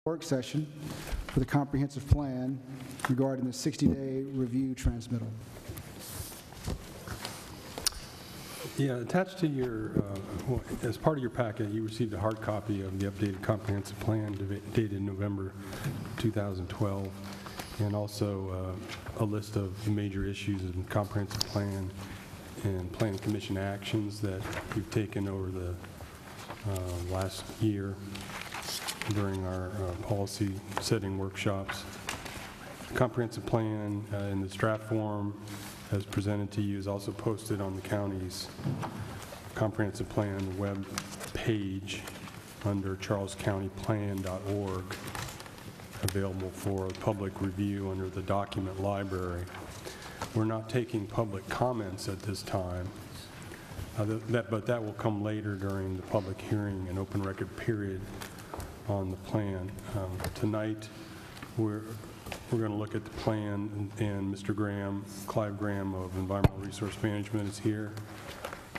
work session for the comprehensive plan regarding the 60-day review transmittal. Yeah, attached to your, well, as part of your packet, you received a hard copy of the updated comprehensive plan dated November 2012, and also a list of the major issues in comprehensive plan and planning commission actions that you've taken over the last year during our policy setting workshops. The comprehensive plan in its draft form as presented to you is also posted on the county's comprehensive plan web page under charlescountyplan.org, available for public review under the document library. We're not taking public comments at this time, but that will come later during the public hearing and open record period on the plan. Tonight, we're going to look at the plan, and Mr. Graham, Clive Graham of Environmental Resource Management is here,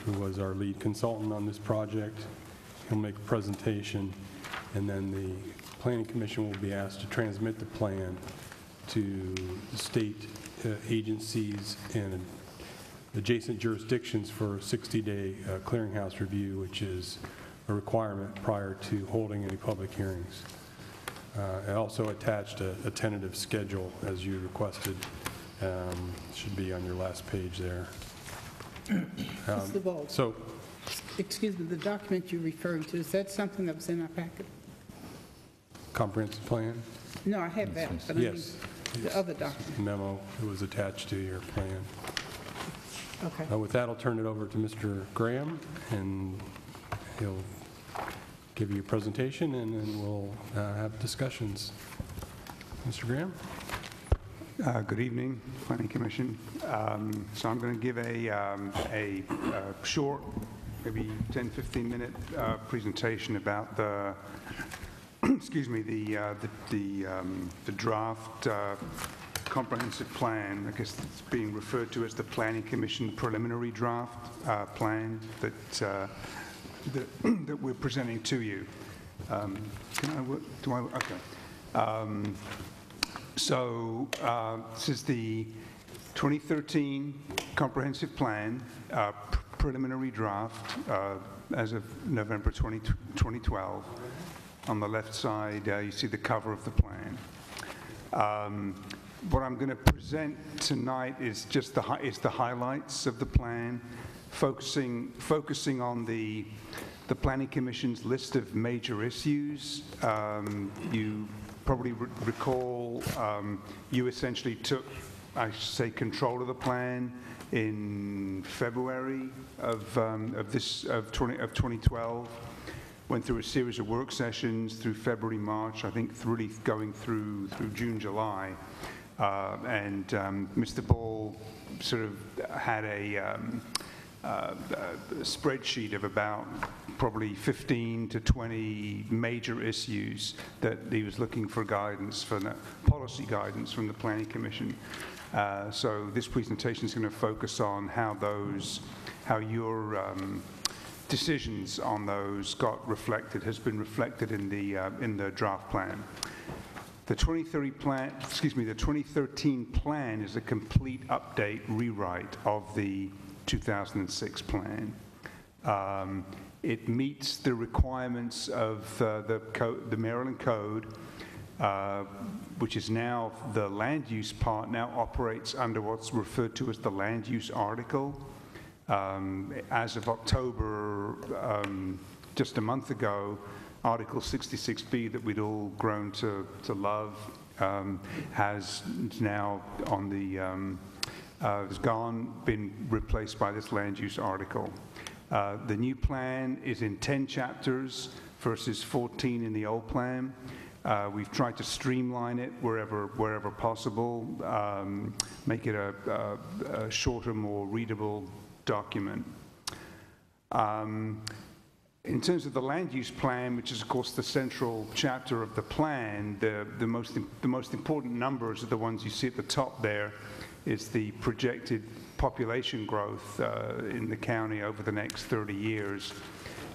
who was our lead consultant on this project. He'll make a presentation, and then the Planning Commission will be asked to transmit the plan to state agencies and adjacent jurisdictions for a 60-day clearinghouse review, which is a requirement prior to holding any public hearings. I also attached a tentative schedule as you requested. Should be on your last page there. Mr. Ball, So, excuse me, the document you're referring to, is that something that was in our packet? comprehensive plan? No, I have that, but Yes. I mean the other document. Memo that was attached to your plan. Okay. With that, I'll turn it over to Mr. Graham, and he'll give you a presentation, and then we'll have discussions. Mr. Graham? Good evening, Planning Commission. So I'm going to give a short, maybe 10, 15-minute presentation about the, excuse me, the draft comprehensive plan. I guess it's being referred to as the Planning Commission preliminary draft plan that we're presenting to you. So this is the 2013 comprehensive plan preliminary draft as of November 2012. On the left side, you see the cover of the plan. What I'm going to present tonight is just the highlights of the plan, focusing on the Planning Commission's list of major issues. You probably recall you essentially took, I should say, control of the plan in February of 2012. Went through a series of work sessions through February, March, I think really going through June, July. And Mr. Ball sort of had a spreadsheet of about probably 15 to 20 major issues that he was looking for guidance, for policy guidance from the Planning Commission. So this presentation is going to focus on how your decisions on those has been reflected in the draft plan. The 2013 plan is a complete update rewrite of the 2006 plan. It meets the requirements of the Maryland Code, which is now the land use part, now operates under what's referred to as the land use article. As of October, just a month ago, Article 66B that we'd all grown to love has now on the has been replaced by this land use article. The new plan is in 10 chapters versus 14 in the old plan. We've tried to streamline it wherever possible, make it a shorter, more readable document. In terms of the land use plan, which is of course the central chapter of the plan, the most important numbers are the ones you see at the top there. Is the projected population growth in the county over the next 30 years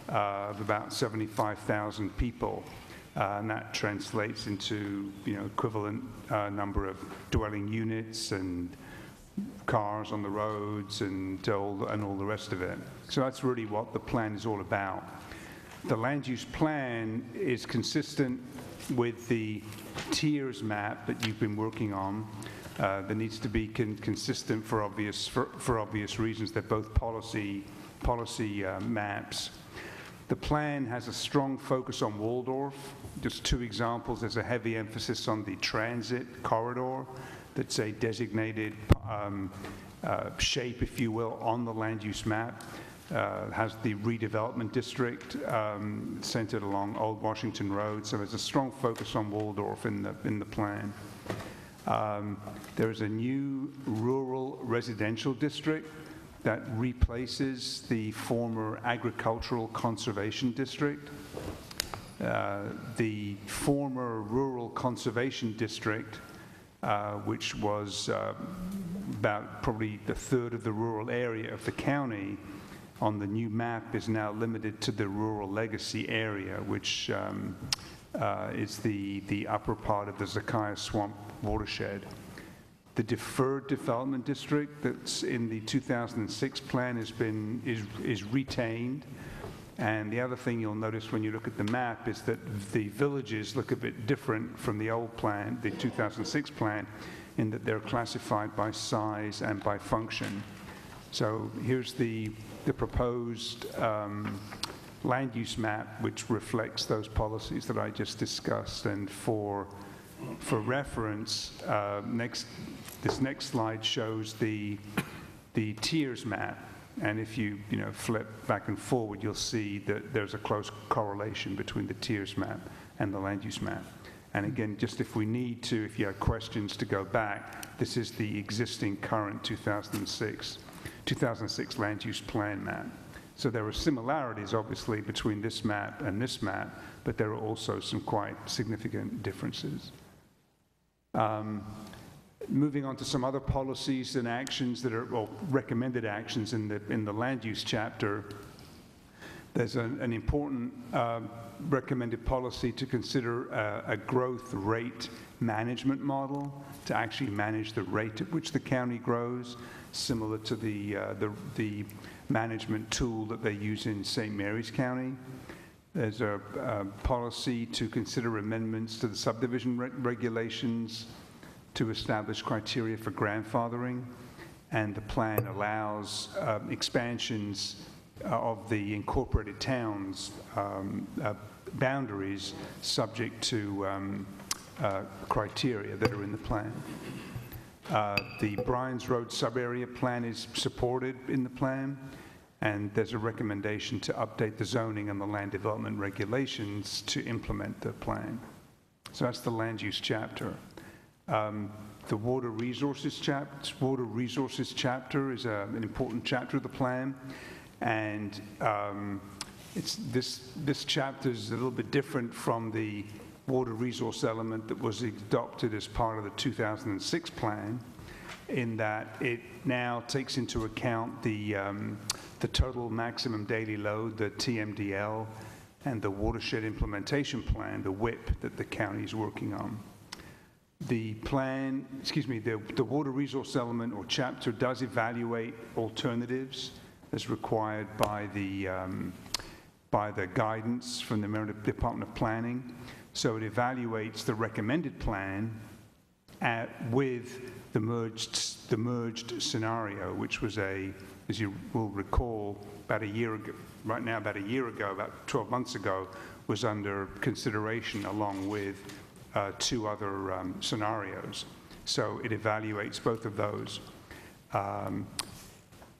of about 75,000 people. and that translates into, equivalent number of dwelling units and cars on the roads and all the rest of it. So that's really what the plan is all about. The land use plan is consistent with the tiers map that you've been working on. There needs to be consistent for obvious reasons. They're both policy maps. The plan has a strong focus on Waldorf. Just two examples. There's a heavy emphasis on the transit corridor. That's a designated shape, if you will, on the land use map. Has the redevelopment district centered along Old Washington Road, so there's a strong focus on Waldorf in the plan. There is a new rural residential district that replaces the former agricultural conservation district. The former rural conservation district, which was about probably a third of the rural area of the county, on the new map is now limited to the rural legacy area, which is the upper part of the Zacchaeus Swamp watershed. The deferred development district that's in the 2006 plan is retained. And the other thing you'll notice when you look at the map is that the villages look a bit different from the old plan, the 2006 plan, in that they're classified by size and by function. So here's the proposed land use map, which reflects those policies that I just discussed. And for reference, this next slide shows the tiers map. And if you flip back and forward, you'll see that there's a close correlation between the tiers map and the land use map. And again, just if we need to, if you have questions to go back, this is the existing current 2006 land use plan map. So there are similarities, obviously, between this map and this map, but there are also some quite significant differences. Moving on to some other policies and actions that are, well, recommended actions in the land use chapter, there's an important recommended policy to consider a growth rate management model to actually manage the rate at which the county grows, similar to the management tool that they use in St. Mary's County. There's a policy to consider amendments to the subdivision regulations to establish criteria for grandfathering, and the plan allows expansions of the incorporated towns boundaries subject to criteria that are in the plan. The Bryan's Road sub-area plan is supported in the plan, and there's a recommendation to update the zoning and the land development regulations to implement the plan. So that's the land use chapter. The water resources chapter is an important chapter of the plan, and this chapter is a little bit different from the water resource element that was adopted as part of the 2006 plan, in that it now takes into account the total maximum daily load, the TMDL, and the watershed implementation plan, the WIP, that the county is working on. The plan, the water resource element or chapter does evaluate alternatives as required by the guidance from the Maryland Department of Planning. So it evaluates the recommended plan with the merged scenario, which was as you will recall, about a year ago, about 12 months ago, was under consideration along with two other scenarios. So it evaluates both of those.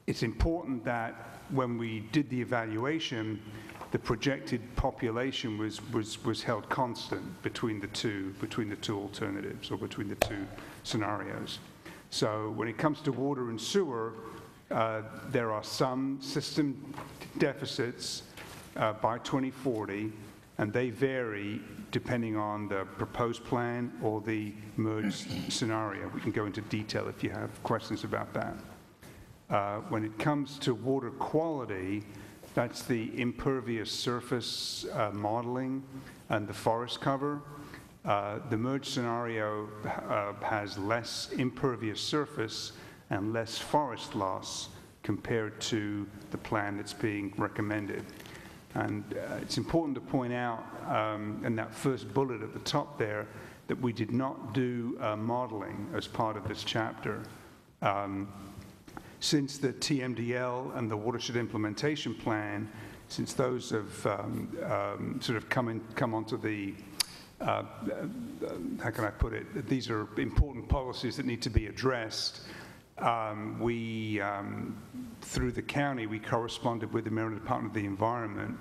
It's important that when we did the evaluation, the projected population was held constant between the two alternatives, or between the two scenarios. So when it comes to water and sewer, there are some system deficits by 2040, and they vary depending on the proposed plan or the merged scenario. We can go into detail if you have questions about that. When it comes to water quality, That's the impervious surface modeling and the forest cover. The merge scenario has less impervious surface and less forest loss compared to the plan that's being recommended. And it's important to point out in that first bullet at the top there that we did not do modeling as part of this chapter. Since the TMDL and the Watershed Implementation Plan, since those have sort of come onto the, how can I put it, these are important policies that need to be addressed. Through the county, we corresponded with the Maryland Department of the Environment